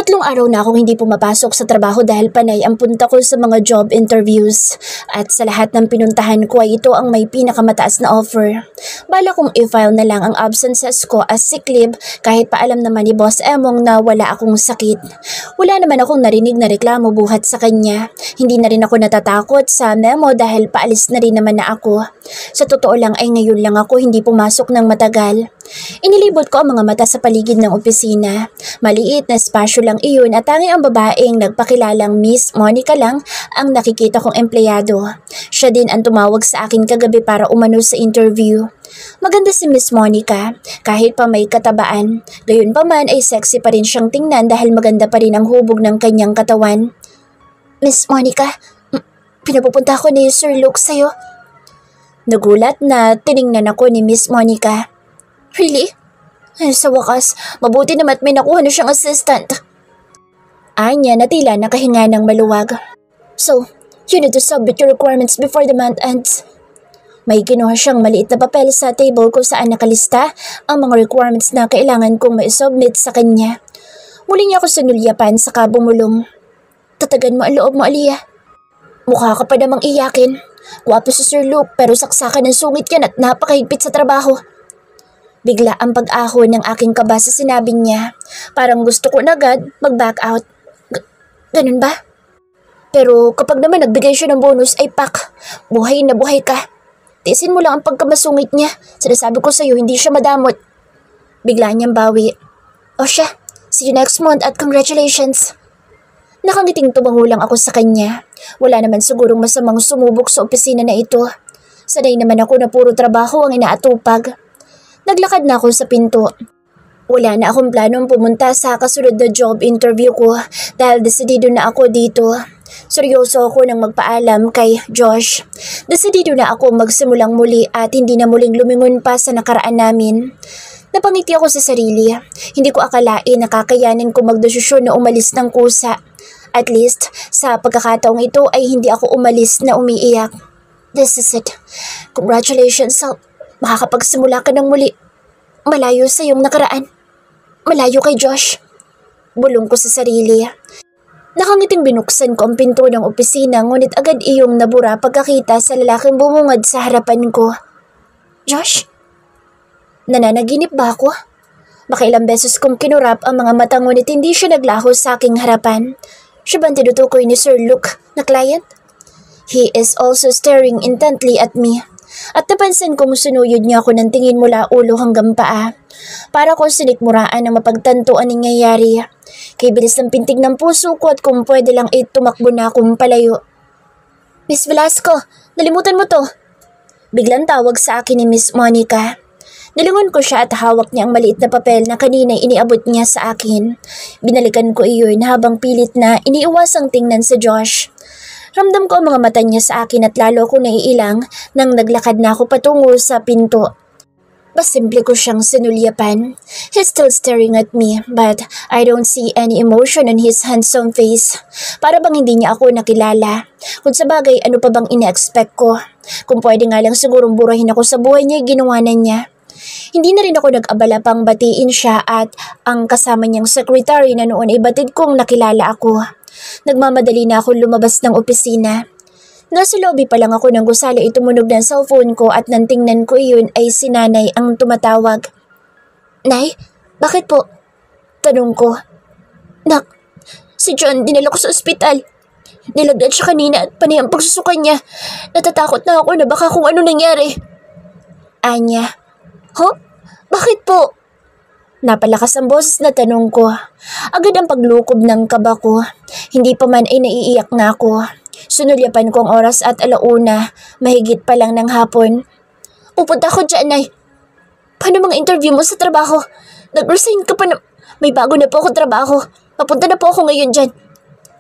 3 araw na akong hindi pumapasok sa trabaho dahil panay ang punta ko sa mga job interviews. At sa lahat ng pinuntahan ko ay ito ang may pinakamataas na offer. Bala kong i-file na lang ang absences ko as sick leave kahit pa alam naman ni Boss Emong na wala akong sakit. Wala naman akong narinig na reklamo buhat sa kanya. Hindi na rin ako natatakot sa memo dahil paalis na rin naman na ako. Sa totoo lang ay ngayon lang ako hindi pumasok ng matagal. Inilibot ko ang mga mata sa paligid ng opisina. Maliit na espasyo lang iyon at tanging ang babaeng nagpakilalang Miss Monica lang ang nakikita kong empleyado. Siya din ang tumawag sa akin kagabi para umano sa interview. Maganda si Miss Monica, kahit pa may katabaan. Gayunpaman ay sexy pa rin siyang tingnan dahil maganda pa rin ang hubog ng kanyang katawan. Miss Monica, pinapupunta ko ni Sir Luke sa'yo. Nagulat na tiningnan ako ni Miss Monica. Really? Ay, sa wakas, mabuti naman may nakuha na siyang assistant. Anya na tila nakahinga ng maluwag. So, you need to submit your requirements before the month ends. May kinuha siyang maliit na papel sa table kung saan nakalista ang mga requirements na kailangan kong ma-submit sa kanya. Muli niya ako sinulyapan saka bumulong. Tatagan mo ang loob mo, Aliyah. Mukha ka pa namang iyakin. Gwapo si Sir Luke pero saksakan ng sungit yan at napakahigpit sa trabaho. Bigla ang pag-ahon ng aking kaba sa sinabi niya. Parang gusto ko na agad mag-back out. Ganun ba? Pero kapag naman nagbigay siya ng bonus ay pak. Buhay na buhay ka. Tiisin mo lang ang pagkamasungit niya. Sinasabi ko sa'yo hindi siya madamot. Bigla niyang bawi. O siya, see you next month at congratulations. Nakangiting tumango lang ako sa kanya. Wala naman sigurong masamang sumubok sa opisina na ito. Sanay naman ako na puro trabaho ang inaatupag. Naglakad na ako sa pinto. Wala na akong planong pumunta sa kasunod na job interview ko dahil desidido na ako dito. Seryoso ako nang magpaalam kay Josh. Desidido na ako magsimulang muli at hindi na muling lumingon pa sa nakaraan namin. Napangiti ako sa sarili. Hindi ko akalain na kakayanin ko magdesisyon na umalis ng kusa. At least, sa pagkakataong ito ay hindi ako umalis na umiiyak. This is it. Congratulations, Sal. Makakapagsimula ka ng muli. Malayo sa iyong nakaraan. Malayo kay Josh. Bulong ko sa sarili. Nakangiting binuksan ko ang pinto ng opisina ngunit agad iyong nabura pagkakita sa lalaking bumungad sa harapan ko. Josh? Nananaginip ba ako? Makailang beses kong kinurap ang mga mata ngunit hindi siya naglaho sa aking harapan. Siya bang tinutukoy ni Sir Luke na client? He is also staring intently at me. At napansin kong sunuyod niya ako ng tingin mula ulo hanggang paa. Para kong sinikmuraan na mapagtanto ang nangyayari. Kay bilis ng pintig ng puso ko at kung pwede lang tumakbo na akong palayo. Miss Velasco, nalimutan mo to. Biglang tawag sa akin ni Miss Monica. Nilingon ko siya at hawak niya ang maliit na papel na kanina iniabot niya sa akin. Binalikan ko iyon habang pilit na iniiwasang tingnan sa Josh. Ramdam ko ang mga mata niya sa akin at lalo ako naiilang nang naglakad na ako patungo sa pinto. Simple ko siyang sinulyapan. He's still staring at me but I don't see any emotion on his handsome face. Para bang hindi niya ako nakilala. Kung sa bagay ano pa bang ina-expect ko. Kung pwede nga lang sigurong burahin ako sa buhay niya ginawa na niya. Hindi na rin ako nag-abala pang batiin siya at ang kasama niyang secretary na noon ay batid kong nakilala ako. Nagmamadali na ako lumabas ng opisina. Nasa lobby pa lang ako nang gusali tumunog ng cellphone ko at nang tingnan ko iyon ay si Nanay ang tumatawag. Nay, bakit po? Tanong ko. Nak, si John dinala ko sa ospital. Nilagdan siya kanina at panay ang pagsusukan niya. Natatakot na ako na baka kung ano nangyari. Anya. Huh? Bakit po? Napalakas ang boses na tanong ko. Agad ang paglukob ng kaba ko. Hindi pa man ay naiiyak na ako. Sunulyapan ko ang oras at 1:00, mahigit pa lang ng hapon. Pupunta ako dyan, Nay. Paano mga interview mo sa trabaho? Nag-resign ka pa na... May bago na po ako trabaho. Papunta na po ako ngayon dyan.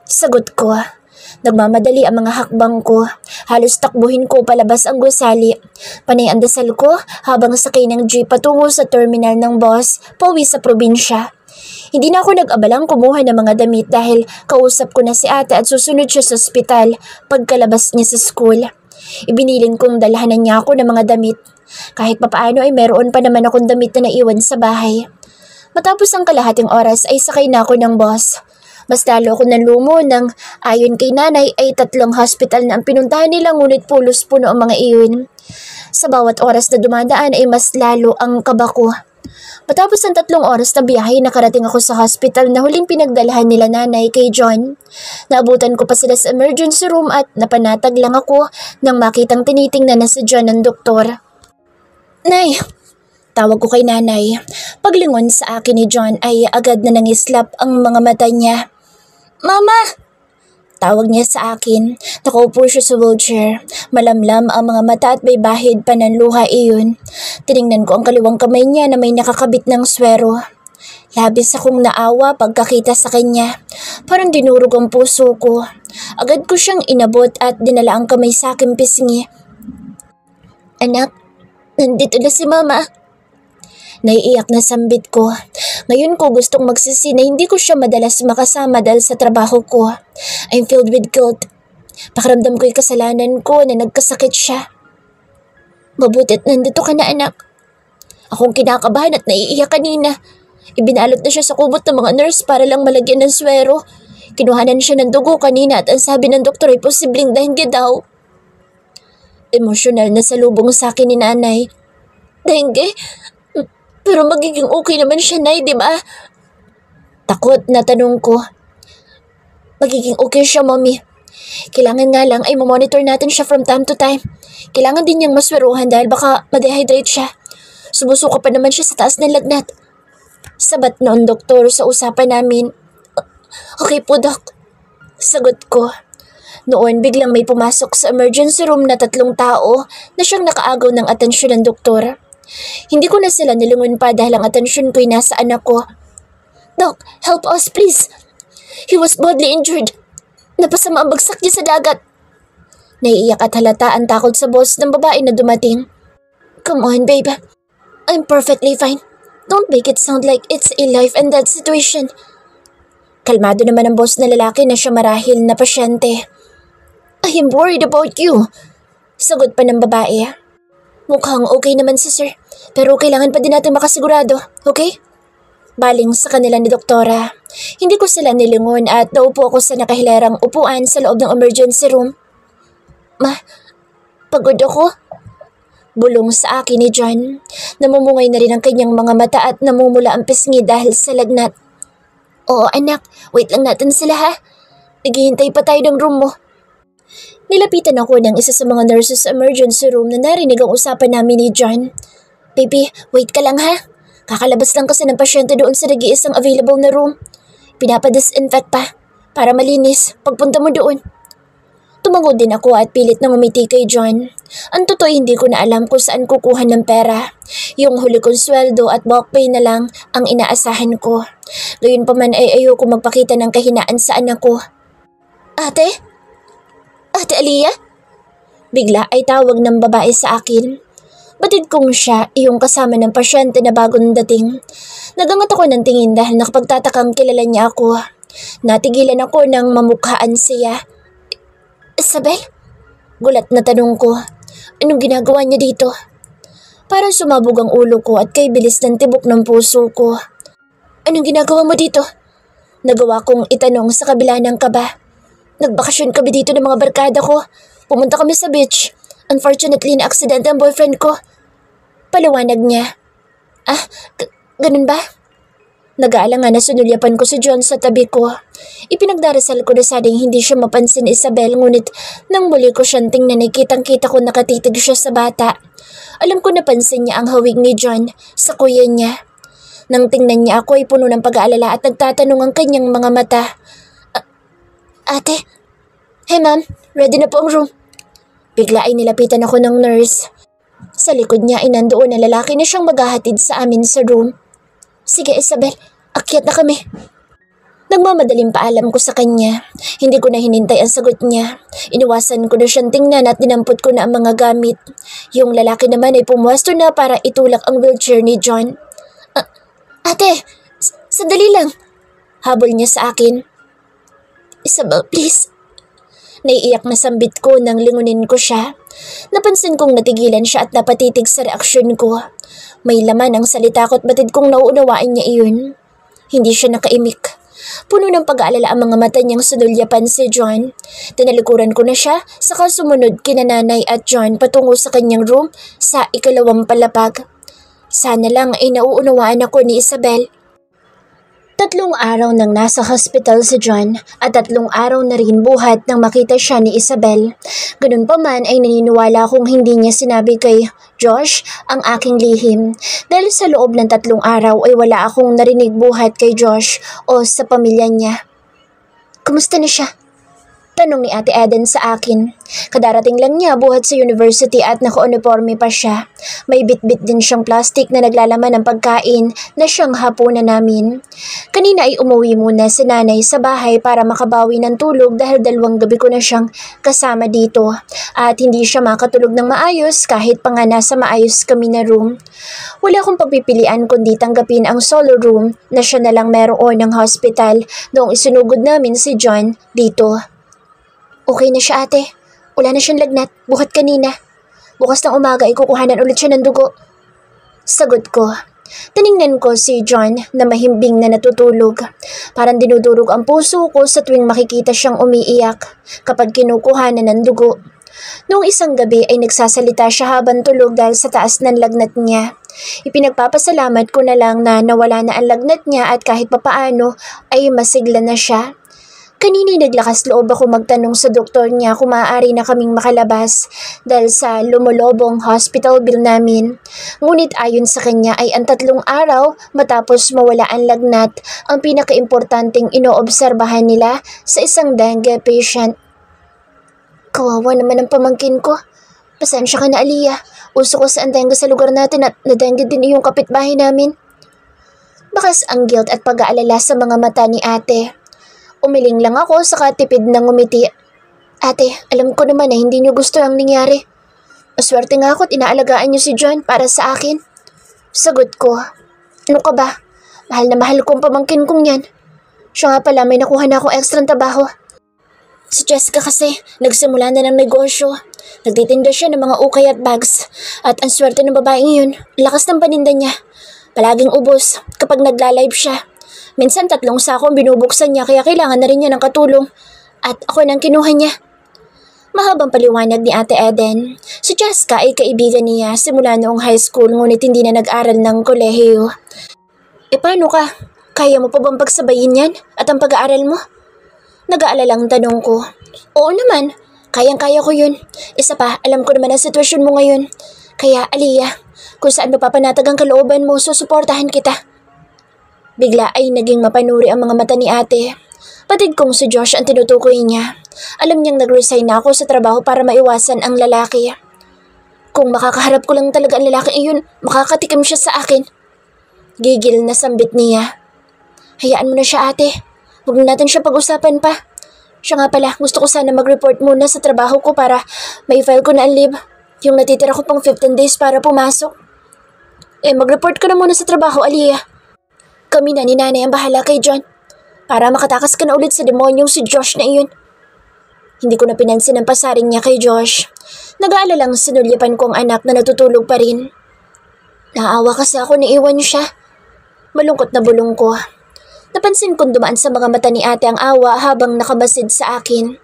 Sagot ko. Nagmamadali ang mga hakbang ko. Halos takbuhin ko palabas ang gusali. Panay ang dasal ko habang sakay ng jeep patungo sa terminal ng bus pauwi sa probinsya. Hindi na ako nag-abalang kumuha ng mga damit dahil kausap ko na si ate at susunod siya sa ospital pagkalabas niya sa school. Ibinilin kong dalhanan niya ako ng mga damit. Kahit papaano ay meron pa naman akong damit na naiwan sa bahay. Matapos ang kalahating oras ay sakay na ako ng bus. Mas lalo ako nalumo nang ayon kay nanay ay 3 hospital na ang pinuntahan nila ngunit pulos puno ang mga iyon. Sa bawat oras na dumadaan ay mas lalo ang kaba ko. Matapos ang 3 oras na biyahe, nakarating ako sa hospital na huling pinagdalahan nila nanay kay John. Naabutan ko pa sila sa emergency room at napanatag lang ako nang makitang tinitingnan na si John ng doktor. "Nay!" Tawag ko kay nanay. Paglingon sa akin ni John ay agad na nangislap ang mga mata niya. "Mama!" Tawag niya sa akin. Nakaupo siya sa wheelchair. Malamlam ang mga mata at may bahid pa ng luha iyon. Tiningnan ko ang kaliwang kamay niya na may nakakabit ng swero. Labis akong naawa pagkakita sa kanya. Parang dinurog ang puso ko. Agad ko siyang inabot at dinala ang kamay sa aking pisngi. "Anak, nandito na si Mama." Naiiyak na sambit ko. Ngayon ko gustong magsisi na hindi ko siya madalas makasama dahil sa trabaho ko. I'm filled with guilt. Pakiramdam ko'y kasalanan ko na nagkasakit siya. "Mabutit nandito ka na, anak." Akong kinakabahan at naiiyak kanina. Ibinalot na siya sa kubot ng mga nurse para lang malagyan ng swero. Kinuhanan siya ng dugo kanina at ang sabi ng doktor ay posibleng dengue daw. Emosyonal na salubong sa akin ni nanay. "Dengue? Pero magiging okay naman siya, Nay, di ba?" Takot na tanong ko. "Magiging okay siya, Mommy. Kailangan nga lang ay mamonitor natin siya from time to time. Kailangan din niyang masweruhan dahil baka ma-dehydrate siya. Sumusuka pa naman siya sa taas ng lagnat." Sabat noon doktor sa usapan namin. "Okay po, Doc." Sagot ko. Noon biglang may pumasok sa emergency room na 3 tao na siyang nakaagaw ng atensyon ng doktor. Hindi ko na sila nilingon pa dahil ang atensyon ko'y nasa anak ko. "Doc, help us please. He was badly injured. Napasama ang bagsak niya sa dagat." Naiiyak at halata ang takot sa boss ng babae na dumating. "Come on, babe. I'm perfectly fine. Don't make it sound like it's a life and death situation." Kalmado naman ang boss na lalaki na siya marahil na pasyente. "I am worried about you." Sagot pa ng babae. "Mukhang okay naman si sir, pero kailangan pa din natin makasigurado, okay?" Baling sa kanila ni doktora. Hindi ko sila nilingon at naupo ako sa nakahilarang upuan sa loob ng emergency room. "Ma, pagod ako." Bulong sa akin ni John. Namumungay na rin ang kanyang mga mata at namumula ang pisngi dahil sa lagnat. "Oo anak, wait lang natin sila ha. Naghihintay pa tayo ng room mo." Nilapitan ako ng isa sa mga nurses sa emergency room na narinig ang usapan namin ni John. "Baby, wait ka lang ha. Kakalabas lang kasi ng pasyente doon sa nag-iisang available na room. Pinapadisinfect pa para malinis pagpunta mo doon." Tumangod din ako at pilit na ngumiti kay John. Ang totoo hindi ko na alam kung saan kukuha ng pera. Yung huli kong sweldo at bulk pay na lang ang inaasahan ko. Gayun pa man ay ayoko magpakita ng kahinaan sa anak ko. "Ate? Ate Aliyah?" Bigla ay tawag ng babae sa akin. Batid kong siya, iyong kasama ng pasyente na bagong dating. Nagangat ako ng tingin dahil nakapagtatakang kilala niya ako. Natigilan ako nang mamukhaan siya. "Isabel?" Gulat na tanong ko. Anong ginagawa niya dito? Parang sumabog ang ulo ko at kay bilis ng tibok ng puso ko. "Anong ginagawa mo dito?" Nagawa kong itanong sa kabila ng kaba. "Nagbakasyon kami dito ng mga barkada ko. Pumunta kami sa beach. Unfortunately, na-aksidente ang boyfriend ko." Paliwanag niya. "Ah, ganun ba?" Nag-aalangan na sinulyapan ko si John sa tabi ko. Ipinagdarasal ko na sanang hindi siya mapansin ni Isabel, ngunit nang muli ko siyang tingnan ay kitang-kita ko nakatitig siya sa bata. Alam ko napansin niya ang hawig ni John sa kuya niya. Nang tingnan niya ako ay puno ng pag-aalala at nagtatanong ang kanyang mga mata. "Ate? Hey ma'am, ready na po ang room." Bigla ay nilapitan ako ng nurse. Sa likod niya ay nandoon ang lalaki na siyang maghahatid sa amin sa room. "Sige Isabel, akyat na kami." Nagmamadaling paalam ko sa kanya. Hindi ko na hinintay ang sagot niya. Iniwasan ko na siyang tingnan at dinampot ko na ang mga gamit. Yung lalaki naman ay pumuwesto na para itulak ang wheelchair ni John. "Ate, sandali lang." Habol niya sa akin. "Isabel, please." Naiiyak na sambit ko nang lingunin ko siya. Napansin kong natigilan siya at napatitig sa reaksyon ko. May laman ang salita ko at batid kong nauunawaan niya iyon. Hindi siya nakaimik. Puno ng pag-aalala ang mga mata niyang sinulyapan si John. Tinalikuran ko na siya, saka sumunod kina nanay at John patungo sa kanyang room sa ikalawang palapag. Sana lang ay nauunawaan ako ni Isabel. 3 araw nang nasa hospital si John at 3 araw na rin buhat nang makita siya ni Isabel. Ganun pa man ay naniniwala kung hindi niya sinabi kay Josh ang aking lihim dahil sa loob ng 3 araw ay wala akong narinig buhat kay Josh o sa pamilya niya. Kumusta na siya? Tanong ni Ate Eden sa akin. Kadarating lang niya buhat sa university at naka-uniforme pa siya. May bit-bit din siyang plastic na naglalaman ng pagkain na siyang hapunan namin. Kanina ay umuwi muna si nanay sa bahay para makabawi ng tulog dahil 2 gabi ko na siyang kasama dito. At hindi siya makatulog ng maayos kahit pa nga nasa maayos kami na room. Wala akong pagpipilian kundi tanggapin ang solo room na siya na lang meron ng hospital noong isinugod namin si John dito. Okay na siya ate. Wala na siyang lagnat, buhat kanina. Bukas ng umaga ay kukuhanan ulit siya ng dugo. Sagot ko. Tiningnan ko si John na mahimbing na natutulog. Parang dinudurog ang puso ko sa tuwing makikita siyang umiiyak kapag kinukuhanan ng dugo. Noong isang gabi ay nagsasalita siya habang tulog dahil sa taas ng lagnat niya. Ipinagpapasalamat ko na lang na nawala na ang lagnat niya at kahit papaano ay masigla na siya. Kanina naglakas loob ako magtanong sa doktor niya kung maaari na kaming makalabas dahil sa lumulobong hospital bill namin. Ngunit ayon sa kanya ay ang 3 araw matapos mawala ang lagnat ang pinakaimportanteng inoobserbahan nila sa isang dengue patient. Kawawa naman ang pamangkin ko. Pasensya ka na Aliyah. Uso ko sa dengue sa lugar natin at na-dengue din yung kapitbahay namin. Bakas ang guilt at pag-aalala sa mga mata ni ate. Umiling lang ako sa katipid ng ngumiti. Ate, alam ko naman na hindi niyo gusto ang nangyari. Maswerte nga ako at inaalagaan niyo si John para sa akin. Sagot ko. Ano ka ba? Mahal na mahal kong pamangkin kong yan. Siya nga pala may nakuha na akong ekstrang trabaho. Si Jessica kasi, nagsimula na ng negosyo. Nagtitinda siya ng mga ukay at bags. At ang swerte ng babaeng yun, lakas ng paninda niya. Palaging ubos kapag nagla-live siya. Minsan 3 sako ang binubuksan niya kaya kailangan na rin niya ng katulong. At ako nang kinuha niya. Mahabang paliwanag ni Ate Eden. Si Jessica ay kaibigan niya simula noong high school ngunit hindi na nag-aral ng kolehiyo. Paano ka? Kaya mo pa bang pagsabayin yan at ang pag-aaral mo? Nag-aalalang tanong ko. Oo naman, kayang-kaya ko yun. Isa pa, alam ko naman ang sitwasyon mo ngayon. Kaya Aliyah, kung saan mapapanatag ang kalooban mo, susuportahan kita. Bigla ay naging mapanuri ang mga mata ni ate. Patid kong si Josh ang tinutukoy niya. Alam niyang nag-resign na ako sa trabaho para maiwasan ang lalaki. Kung makakaharap ko lang talaga ang lalaki iyon, makakatikim siya sa akin. Gigil na sambit niya. Hayaan mo na siya ate. Huwag na natin siya pag-usapan pa. Siya nga pala, gusto ko sana mag-report muna sa trabaho ko para may file ko na ang leave. Yung natitira ko pang 15 days para pumasok. Mag-report ka na muna sa trabaho, Aliyah. Kami na ni nanay ang bahala kay John. Para makatakas ka na ulit sa demonyong si Josh na iyon. Hindi ko na pinansin ang pasaring niya kay Josh. Nag-aalalang sinulyapan ko ang anak na natutulog pa rin. Naawa kasi ako na iwan niyo siya. Malungkot na bulong ko. Napansin kong dumaan sa mga mata ni ate ang awa habang nakabasid sa akin.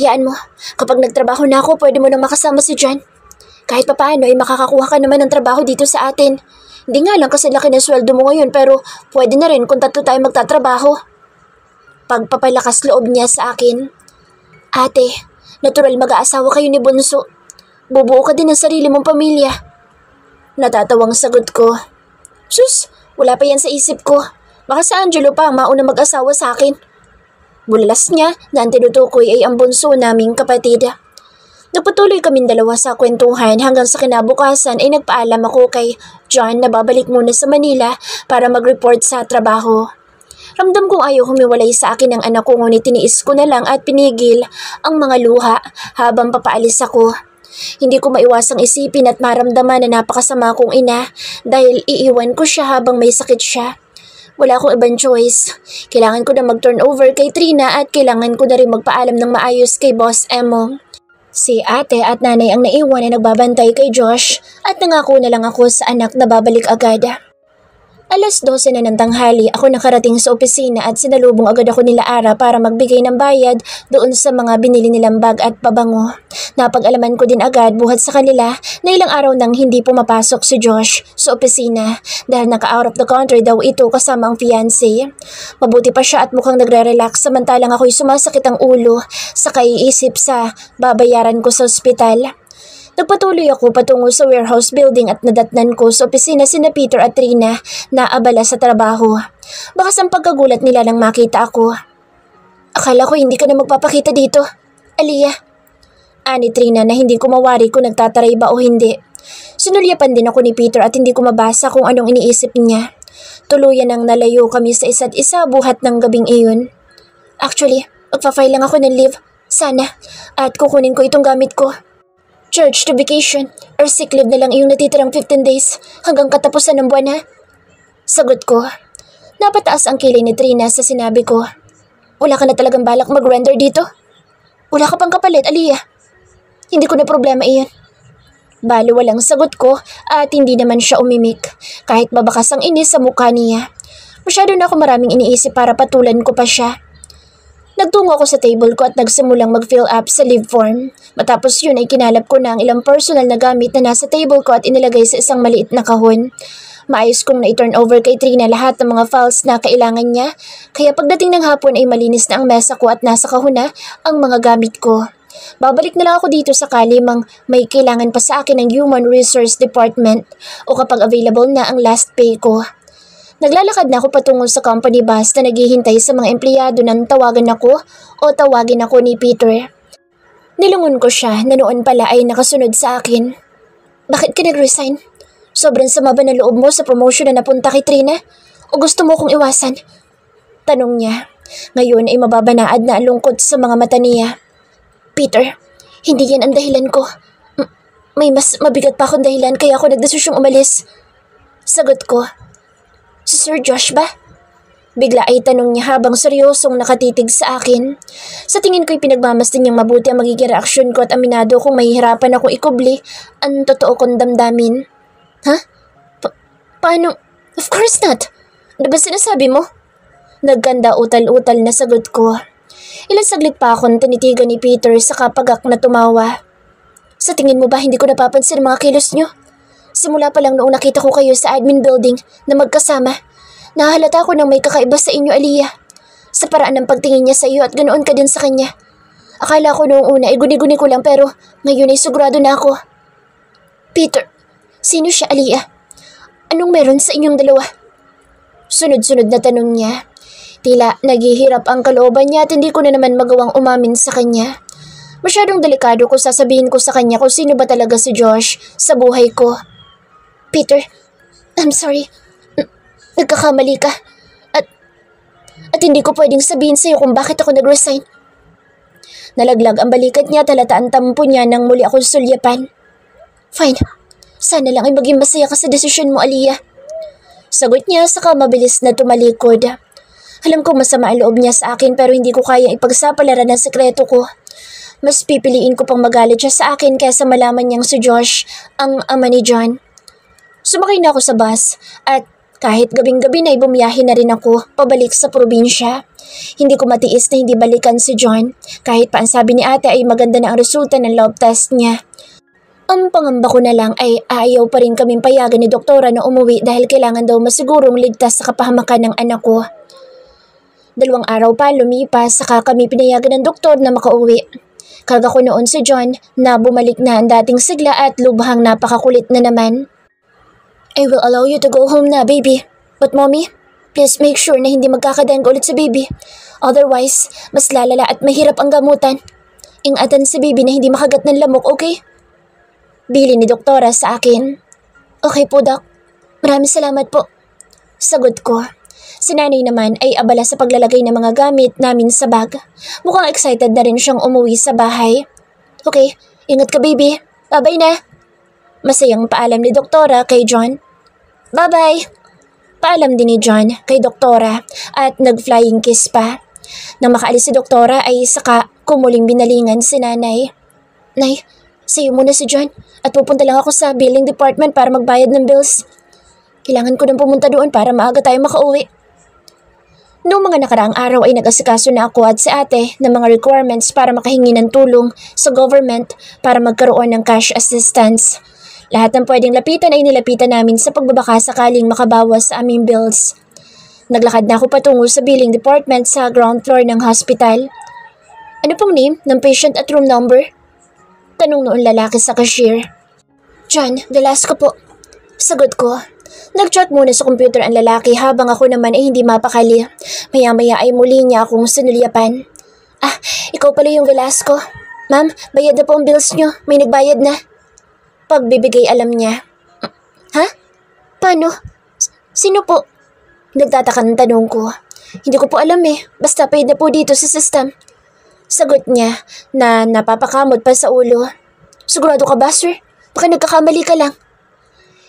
Hayaan mo, kapag nagtrabaho na ako, pwede mo nang makasama si John. Kahit papaano ay makakakuha ka naman ng trabaho dito sa atin. Hindi nga lang kasi laki ng sweldo mo ngayon pero pwede na rin kung 3 tayo magtatrabaho. Pagpapalakas loob niya sa akin. Ate, natural mag-aasawa kayo ni Bunso. Bubuo ka din ng sarili mong pamilya. Natatawang sagot ko. Sus, wala pa yan sa isip ko. Baka si Angelo pa ang mauna mag-asawa sa akin. Bulalas niya na ang tinutukoy ay ang bunso naming kapatid. Nagpatuloy kaming dalawa sa kwentuhan hanggang sa kinabukasan ay nagpaalam ako kay John na babalik muna sa Manila para mag-report sa trabaho. Ramdam kong ayaw humiwalay sa akin ng anak ko ngunit tiniis ko na lang at pinigil ang mga luha habang papaalis ako. Hindi ko maiwasang isipin at maramdaman na napakasama kong ina dahil iiwan ko siya habang may sakit siya. Wala akong ibang choice. Kailangan ko na mag-turn over kay Trina at kailangan ko na rin magpaalam ng maayos kay Boss Emo. Si ate at nanay ang naiwan na nagbabantay kay Josh at nangako na lang ako sa anak na babalik agad. 12:00 na ng tanghali ako nakarating sa opisina at sinalubong agad ako nila Ara para magbigay ng bayad doon sa mga binili nilang bag at pabango. Napag-alaman ko din agad buhat sa kanila na ilang araw nang hindi pumapasok si Josh sa opisina dahil naka-out of the country daw ito kasama ang fiancé. Mabuti pa siya at mukhang nagre-relax samantalang ako'y sumasakit ang ulo sa kaiisip sa babayaran ko sa ospital. Nagpatuloy ako patungo sa warehouse building at nadatnan ko sa opisina sina Peter at Trina na abala sa trabaho. Bakas ang pagkagulat nila nang makita ako. Akala ko hindi ka na magpapakita dito, Aliyah. Ani Trina na hindi ko mawari kung nagtataray ba o hindi. Sinulyapan din ako ni Peter at hindi ko mabasa kung anong iniisip niya. Tuluyan nang nalayo kami sa isa't isa buhat ng gabing iyon. Actually, magpa-file lang ako ng leave. Sana. At kukunin ko itong gamit ko. Church to vacation or sick leave na lang iyong natitirang 15 days hanggang katapusan ng buwan ha? Sagot ko. Napataas ang kilay ni Trina sa sinabi ko. Wala ka na talagang balak mag-render dito? Wala ka pang kapalit, Aliyah. Hindi ko na problema iyon. Bali walang sagot ko at hindi naman siya umimik kahit mabakas ang inis sa mukha niya. Masyado na ako maraming iniisip para patulan ko pa siya. Nagtungo ako sa table ko at nagsimulang mag-fill up sa leave form. Matapos yun ay kinalap ko na ang ilang personal na gamit na nasa table ko at inilagay sa isang maliit na kahon. Maayos kong na-turn over kay Trina lahat ng mga files na kailangan niya, kaya pagdating ng hapon ay malinis na ang mesa ko at nasa kahon na ang mga gamit ko. Babalik na lang ako dito sakali mang may kailangan pa sa akin ng Human Resource Department o kapag available na ang last pay ko. Naglalakad na ako patungo sa company bus na naghihintay sa mga empleyado nang tawagan ako o tawagin ako ni Peter. Nilungon ko siya na noon pala ay nakasunod sa akin. Bakit ka nag-resign? Sobrang sama ba ng loob mo sa promotion na napunta kay Trina? O gusto mo kong iwasan? Tanong niya. Ngayon ay mababanaad na lungkot sa mga mata niya. Peter, hindi yan ang dahilan ko. May mas mabigat pa akong dahilan kaya ako nagdesisyong umalis. Sagot ko. Si Sir Josh ba? Bigla ay tanong niya habang seryosong nakatitig sa akin. Sa tingin ko'y pinagmamasdan niyang mabuti ang magiging reaksyon ko at aminado kung mahihirapan akong ikubli ang totoo kong damdamin. Ha? Paano? Of course not. Ano ba sinasabi mo? Nagkanda utal-utal na sagot ko. Ilang saglit pa akong tinitigan ni Peter sa kapagak na tumawa. Sa tingin mo ba hindi ko napapansin ang mga kilos niyo? Simula pa lang noong nakita ko kayo sa admin building na magkasama, nahalata ko nang may kakaiba sa inyo, Aliyah. Sa paraan ng pagtingin niya sa iyo at ganoon ka din sa kanya. Akala ko noong una ay guni-guni ko lang pero ngayon ay sigurado na ako. Peter, sino siya, Aliyah? Anong meron sa inyong dalawa? Sunod-sunod na tanong niya. Tila naghihirap ang kalooban niya at hindi ko na naman magawang umamin sa kanya. Masyadong delikado ko sasabihin ko sa kanya kung sino ba talaga si Josh sa buhay ko. Peter, I'm sorry. Nagkakamali ka. At hindi ko pwedeng sabihin sa'yo kung bakit ako nag-resign. Nalaglag ang balikat niya at halata ang tampo niya nang muli akong sulyapan. Fine. Sana lang ay maging masaya ka sa desisyon mo, Aliyah. Sagot niya saka mabilis na tumalikod. Alam kong masama ang loob niya sa akin pero hindi ko kayang ipagsapalaran ang sekreto ko. Mas pipiliin ko pang magalit siya sa akin kaysa malaman niyang si Josh ang ama ni John. Sumakay na ako sa bus at kahit gabing-gabi na bumiyahe na rin ako pabalik sa probinsya. Hindi ko matiis na hindi balikan si John kahit pa ang sabi ni ate ay maganda na ang resulta ng lab test niya. Ang pangamba ko na lang ay ayaw pa rin kaming payagan ni doktora na umuwi dahil kailangan daw masigurong ligtas sa kapahamakan ng anak ko. 2 araw pa lumipas saka kami pinayagan ng doktor na makauwi. Karga ko noon si John na bumalik na ang dating sigla at lubhang napakakulit na naman. I will allow you to go home na, baby. But mommy, please make sure na hindi magkakadang ulit sa baby. Otherwise, mas lalala at mahirap ang gamutan. Ingatan si baby na hindi makagat ng lamok, okay? Bili ni doktora sa akin. Okay po, Doc. Maraming salamat po. Sagot ko. Si nanay naman ay abala sa paglalagay ng mga gamit namin sa bag. Mukhang excited na rin siyang umuwi sa bahay. Okay, ingat ka baby. Bye-bye na. Masayang paalam ni doktora kay John. Bye-bye. Paalam din ni John kay doktora at nag-flying kiss pa. Nang makaalis si doktora ay saka kumuling binalingan si nanay. Nay, sayo muna si John at pupunta lang ako sa billing department para magbayad ng bills. Kailangan ko nang pumunta doon para maaga tayo makauwi. Noong mga nakaraang araw ay nag-asikaso na ako at si ate ng mga requirements para makahingi ng tulong sa government para magkaroon ng cash assistance. Lahat ng pwedeng lapitan ay nilapitan namin sa pagbabaka sakaling makabawas sa aming bills. Naglakad na ako patungo sa billing department sa ground floor ng hospital. Ano pong name ng patient at room number? Tanong noon lalaki sa cashier. John Velasco po. Sagot ko. Nag-chat muna sa computer ang lalaki habang ako naman ay hindi mapakali. Maya-maya ay muli niya akong sinulyapan. Ah, ikaw pala yung Velasco. Ma'am, bayad na po ang bills nyo. May nagbayad na. Pagbibigay alam niya. Ha? Paano? Sino po? Nagtataka ng tanong ko. Hindi ko po alam eh. Basta paid na po dito sa system. Sagot niya na napapakamot pa sa ulo. Sigurado ka ba, sir? Baka nagkakamali ka lang.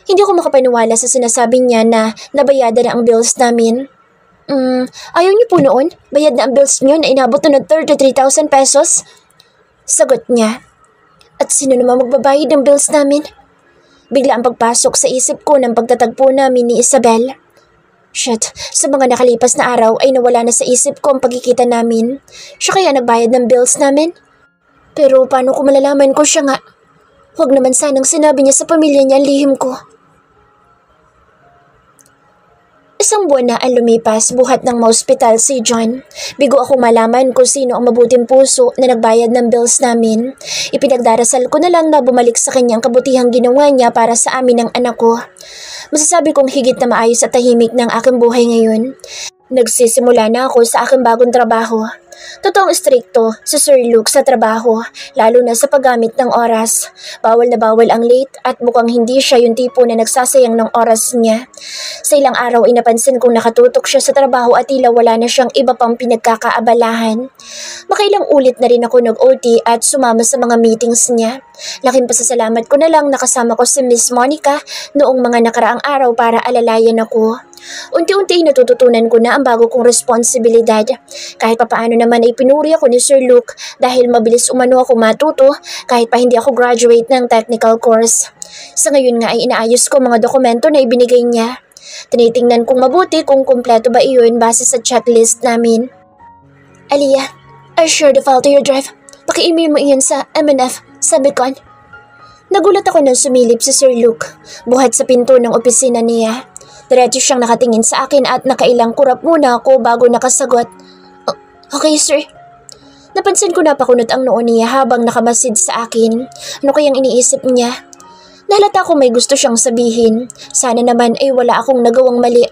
Hindi ako makapaniwala sa sinasabi niya na nabayadan na ang bills namin. Ayaw niyo po noon? Bayad na ang bills niyo na inabot na ng 33,000 pesos? Sagot niya. At sino naman magbabayad ng bills namin? Bigla ang pagpasok sa isip ko ng pagtatagpo namin ni Isabel. Shit, sa mga nakalipas na araw ay nawala na sa isip ko ang pagkikita namin. Siya kaya nagbayad ng bills namin? Pero paano ko malalaman ko siya nga? Huwag naman sanang sinabi niya sa pamilya niya ang lihim ko. Isang buwan na ang lumipas buhat ng ma-hospital si John. Bigo ako malaman kung sino ang mabuting puso na nagbayad ng bills namin. Ipinagdarasal ko na lang na bumalik sa kanyang kabutihang ginawa niya para sa amin ng anak ko. Masasabi kong higit na maayos at tahimik ng aking buhay ngayon. Nagsisimula na ako sa aking bagong trabaho. Totoong istrikto si Sir Luke sa trabaho, lalo na sa paggamit ng oras. Bawal na bawal ang late at mukhang hindi siya yung tipo na nagsasayang ng oras niya. Sa ilang araw ay napansin kong nakatutok siya sa trabaho at tila wala na siyang iba pang pinagkakaabalahan. Makailang ulit na rin ako nag-OT at sumama sa mga meetings niya. Laking pasasalamat ko na lang nakasama ko si Miss Monica noong mga nakaraang araw para alalayan ako. Unti-unti natututunan ko na ang bago kong responsibilidad. Kahit papaano naman ay pinuri ako ni Sir Luke dahil mabilis umano ako matuto kahit pa hindi ako graduate ng technical course. Sa ngayon nga ay inaayos ko mga dokumento na ibinigay niya. Tinitingnan kong mabuti kung kumpleto ba iyon base sa checklist namin. Aliyah, I share the file to your drive. Paki-email mo iyon sa MNF, sabi ko. Nagulat ako nang sumilip si Sir Luke, buhat sa pinto ng opisina niya. Diretso siyang nakatingin sa akin at nakailang kurap muna ako bago nakasagot. Okay, sir. Napansin ko na pakunot ang noo niya habang nakamasid sa akin. Ano kayang iniisip niya? Nahalata ko may gusto siyang sabihin. Sana naman ay wala akong nagawang mali.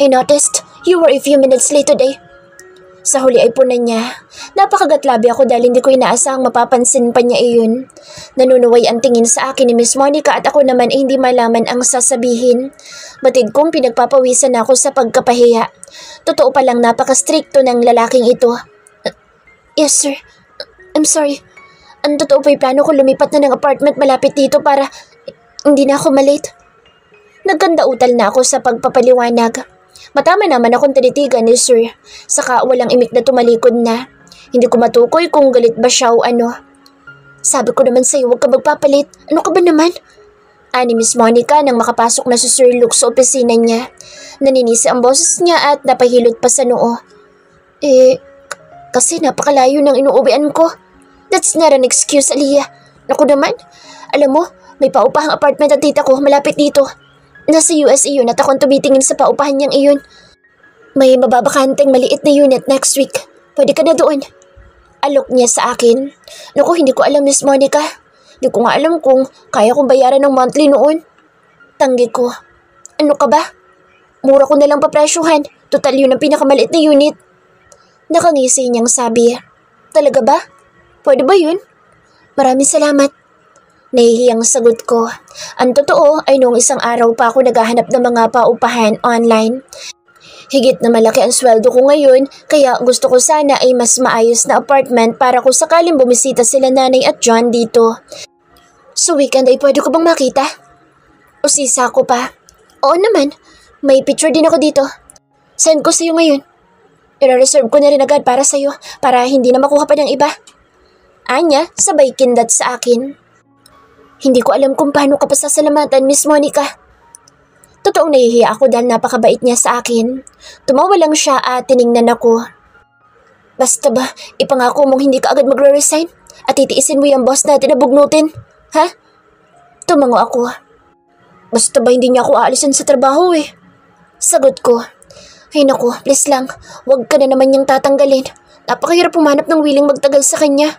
I noticed you were a few minutes late today. Sa huli ay punan niya. Napakagatlabi ako dahil hindi ko inaasahang mapapansin pa niya iyon. Nanunuway ang tingin sa akin ni Miss Monica at ako naman ay hindi malaman ang sasabihin. Batid kong pinagpapawisan ako sa pagkapahiya. Totoo palang napaka-stricto ng lalaking ito. Yes, sir. I'm sorry. Ang totoo pa'y plano ko lumipat na ng apartment malapit dito para hindi na ako malate. Nagkandautal na ako sa pagpapaliwanag. Matama naman akong tinitigan ni sir. Saka walang imik na tumalikod na. Hindi ko matukoy kung galit ba siya o ano. Sabi ko naman sa'yo, huwag ka magpapalit. Ano ka ba naman? Ani Miss Monica nang makapasok na si Sir Luke sa opisina niya. Naninisi ang boses niya at napahilot pa sa noo. Kasi napakalayo ng inuuwian ko. That's not an excuse, Aliyah. Naku naman, alam mo, may paupahang apartment at tita ko malapit dito. Nasa US iyon at akong tumitingin sa paupahan niyang iyon. May mababakanteng maliit na unit next week. Pwede ka na doon. Alok niya sa akin. Naku, hindi ko alam, Miss Monica. Hindi ko nga alam kung kaya kong bayaran ng monthly noon. Tanggi ko. Ano ka ba? Mura ko na lang papresyuhan. Total yun ang pinakamaliit na unit. Nakangisi niyang sabi. Talaga ba? Pwede ba yun? Maraming salamat. Nahihiyang sagot ko. Ang totoo ay noong isang araw pa ako naghahanap ng mga paupahan online. Higit na malaki ang sweldo ko ngayon, kaya gusto ko sana ay mas maayos na apartment para kung sakaling bumisita sila nanay at John dito. So weekend ay pwede ko bang makita? O sisa ko pa? Oo naman, may picture din ako dito. Send ko sa'yo ngayon. I-reserve ko na rin agad para sa'yo para hindi na makuha pa ng iba. Anya, sabay kindat sa akin. Hindi ko alam kung paano ka pasasalamatan, Miss Monica. Totoong nahihiya ako dahil napakabait niya sa akin. Tumawa lang siya at tiningnan ako. Basta ba, ipangako mong hindi ka agad magre-resign at titiisin mo yung boss natin na bugnutin? Ha? Tumango ako. Basta ba hindi niya ako aalisin sa trabaho eh? Sagot ko. Ay naku, please lang, huwag ka na naman niyang tatanggalin. Napakahirap pumanap ng willing magtagal sa kanya.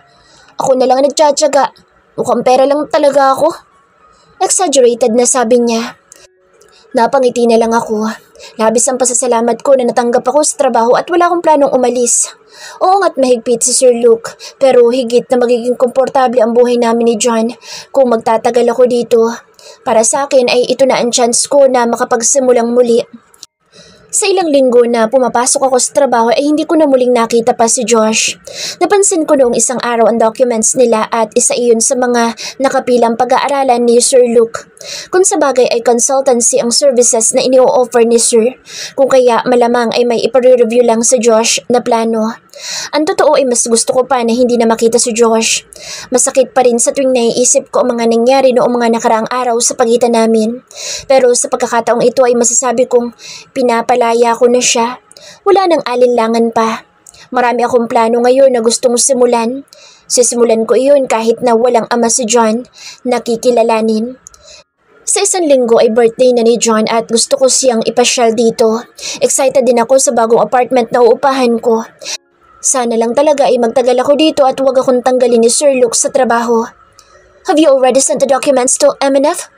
Ako na lang ang nagtsatsaga. Mukhang pera lang talaga ako. Exaggerated na sabi niya. Napangiti na lang ako. Labis ang pasasalamat ko na natanggap ako sa trabaho at wala akong planong umalis. Oo nga't mahigpit si Sir Luke, pero higit na magiging komportable ang buhay namin ni John kung magtatagal ako dito. Para sa akin ay ito na ang chance ko na makapagsimulang muli. Sa ilang linggo na pumapasok ako sa trabaho ay hindi ko na muling nakita pa si Josh. Napansin ko noong isang araw ang documents nila at isa iyon sa mga nakapilang pag-aaralan ni Sir Luke. Kung sa bagay ay consultancy ang services na ini-offer ni Sir, kung kaya malamang ay may ipare-review lang sa Josh na plano. Ang totoo ay mas gusto ko pa na hindi na makita si Josh. Masakit pa rin sa tuwing naiisip ko ang mga nangyari noong mga nakaraang araw sa pagitan namin. Pero sa pagkakataong ito ay masasabi kong pinapalaya ko na siya. Wala nang alinlangan pa. Marami akong plano ngayon na gustong simulan. Sisimulan ko iyon kahit na walang ama si John na kikilalanin. Sa isang linggo ay birthday na ni John at gusto ko siyang ipasyal dito. Excited din ako sa bagong apartment na uupahan ko. Sana lang talaga ay magtagal ako dito at huwag akong tanggalin ni Sir Luke sa trabaho. Have you already sent the documents to MNF?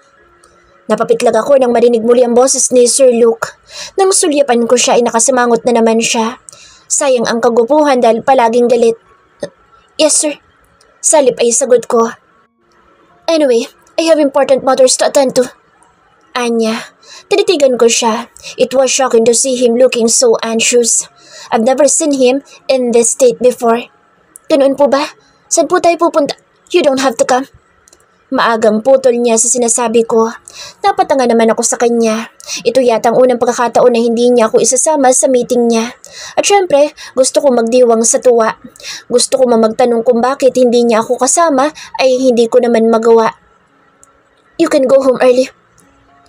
Napapitlag ako nang marinig muli ang boses ni Sir Luke. Nang sulyapan ko siya ay nakasimangot na naman siya. Sayang ang kagupuhan dahil palaging galit. Yes sir. Salip ay sagot ko. Anyway, I have important matters to attend to. Anya, tinitigan ko siya. It was shocking to see him looking so anxious. I've never seen him in this state before. Ganoon po ba? Saan po tayo pupunta? You don't have to come. Maagang putol niya sa sinasabi ko. Napatanga naman ako sa kanya. Ito yata ang unang pagkakataon na hindi niya ako isasama sa meeting niya. At syempre, gusto ko magdiwang sa tuwa. Gusto ko magtanong kung bakit hindi niya ako kasama ay hindi ko naman magawa. You can go home early.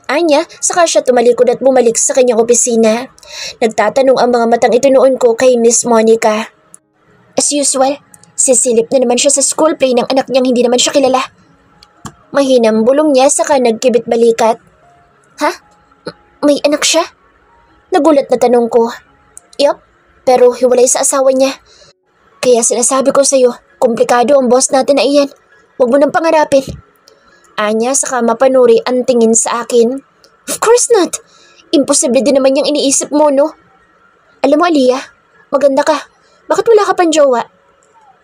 Anya, saka siya tumalikod at bumalik sa kanyang opisina. Nagtatanong ang mga matang ito noon ko kay Miss Monica. As usual, sisilip na naman siya sa school play ng anak niyang hindi naman siya kilala. Mahinang bulong niya saka nagkibit balikat. Ha? May anak siya? Nagulat na tanong ko. Yup, pero hiwalay sa asawa niya. Kaya sinasabi ko sa'yo, komplikado ang boss natin na iyan. Huwag mo nang pangarapin. Anya saka mapanuri ang tingin sa akin. Of course not. Imposible din naman yung iniisip mo, no? Alam mo, Aliyah, maganda ka. Bakit wala ka pang jowa?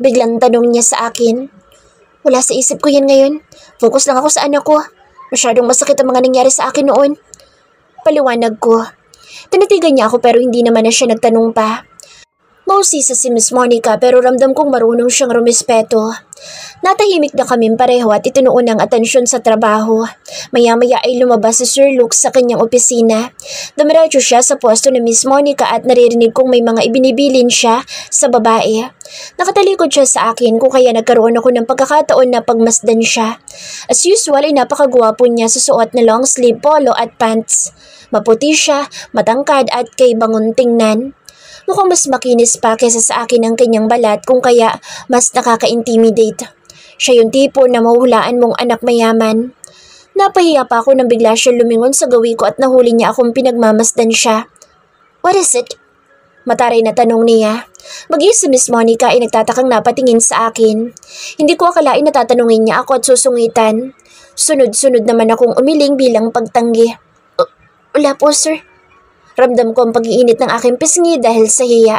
Biglang tanong niya sa akin. Wala sa isip ko yan ngayon. Focus lang ako sa anak ko. Masyadong masakit ang mga nangyari sa akin noon. Paliwanag ko. Tinitigan niya ako pero hindi naman na siya nagtanong pa. Mausisa si Miss Monica pero ramdam kong marunong siyang rumispeto. Natahimik na kaming pareho at itinuon ang atensyon sa trabaho. Maya-maya ay lumabas si Sir Luke sa kanyang opisina. Dumiretso siya sa pwesto ni Miss Monica at naririnig kong may mga ibinibilin siya sa babae. Nakatalikod siya sa akin kung kaya nagkaroon ako ng pagkakataon na pagmasdan siya. As usual ay napakagwapo niya sa suot na long sleeve polo at pants. Maputi siya, matangkad at kay bangon tingnan. Mukhang mas makinis pa kaysa sa akin ang kanyang balat kung kaya mas nakaka-intimidate. Siya yung tipo na mahuhulaan mong anak mayaman. Napahiya pa ako nang bigla siya lumingon sa gawi ko at nahuli niya akong pinagmamasdan siya. What is it? Mataray na tanong niya. Maging si Miss Monica ay nagtatakang napatingin sa akin. Hindi ko akalain na tatanungin niya ako at susungitan. Sunod-sunod naman akong umiling bilang pagtanggi. Wala po sir. Ramdam ko ang pag-iinit ng aking pisngi dahil sa hiya.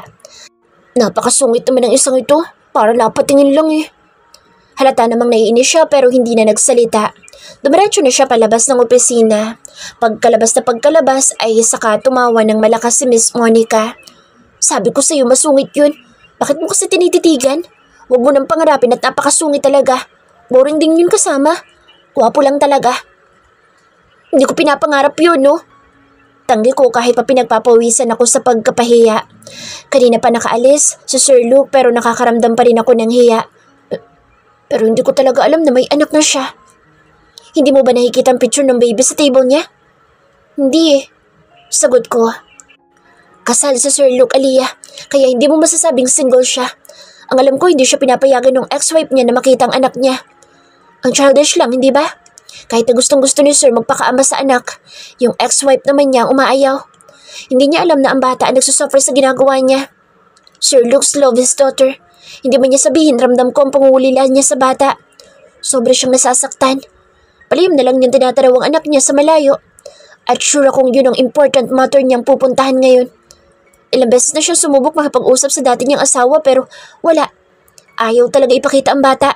Napakasungit naman ng isang ito. Para napatingin lang eh. Halata namang naiinis siya pero hindi na nagsalita. Dumiretso na siya palabas ng opisina. Pagkalabas na pagkalabas ay saka tumawa ng malakas si Miss Monica. Sabi ko sa'yo masungit yun. Bakit mo kasi tinititigan? Huwag mo nang pangarapin at napakasungit talaga. Boring din yun kasama. Gwapo lang talaga. Hindi ko pinapangarap yun, no? Tanggi ko kahit pa pinagpapawisan ako sa pagkapahiya. Kanina pa nakaalis si Sir Luke pero nakakaramdam pa rin ako ng hiya. Pero hindi ko talaga alam na may anak na siya. Hindi mo ba nakikita ang picture ng baby sa table niya? Hindi eh. Sagot ko. Kasal sa Sir Luke, Aliyah, kaya hindi mo masasabing single siya. Ang alam ko, hindi siya pinapayagan ng ex-wife niya na makita ang anak niya. Ang childish lang, hindi ba? Kahit na gustong-gusto ni Sir magpakaama sa anak, yung ex-wife naman niya ang umaayaw. Hindi niya alam na ang bata ang nagsusuffer sa ginagawa niya. Sir Luke's love his daughter. Hindi man niya sabihin, ramdam ko ang pangungulila niya sa bata. Sobra siyang nasasaktan. Palihim na lang niyang tinataraw ang anak niya sa malayo. At sure akong yun ang important matter niyang pupuntahan ngayon. Ilang beses na siya sumubok makipag-usap sa dati niyang asawa pero wala. Ayaw talaga ipakita ang bata.